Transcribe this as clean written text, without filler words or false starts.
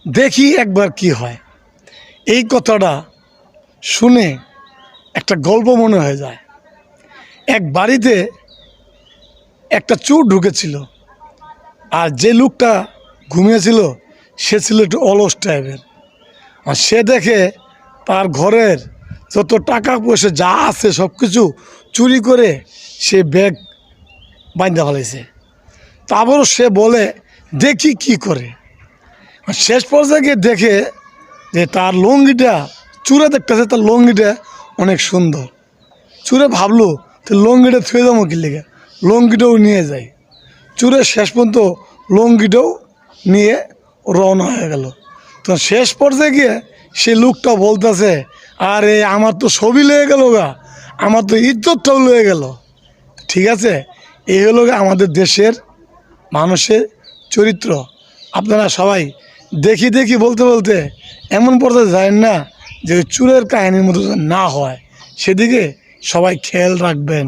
দেখি একবার কি হয়। এই কথাটা শুনে একটা গল্প মনে হয়ে যায়। এক বাড়িতে একটা চোর ঢুকেছিল, আর যে লোকটা ঘুমিয়েছিল সে ছিল একটু অলস টাইপের। আর সে দেখে তার ঘরের যত টাকা পয়সা যা আছে সব কিছু চুরি করে সে ব্যাগ বাঁধা ফেলেছে। তারপরও সে বলে দেখি কি করে। আর শেষ পর্যায়ে গিয়ে দেখে যে তার লুঙ্গিটা, চুরে দেখতেছে তার লুঙ্গিটা অনেক সুন্দর। চুরে ভাবলো তো লুঙ্গিটা থুয়ে যাবো কি লেগে, লুঙ্গিটাও নিয়ে যায়। চুরে শেষ পর্যন্ত লুঙ্গিটাও নিয়ে রওনা হয়ে গেল। তো শেষ পর্যায়ে গিয়ে সে লোকটা বলতেছে, আরে আমার তো ছবি লয়ে গেল গা, আমার তো ইজ্জতটাও লয়ে গেল। ঠিক আছে, এই হলো আমাদের দেশের মানুষের চরিত্র। আপনারা সবাই দেখি দেখি বলতে বলতে এমন পর্যায়ে যায় না যে চুরের কাহিনীর মতো না হয়, সেদিকে সবাই খেয়াল রাখবেন।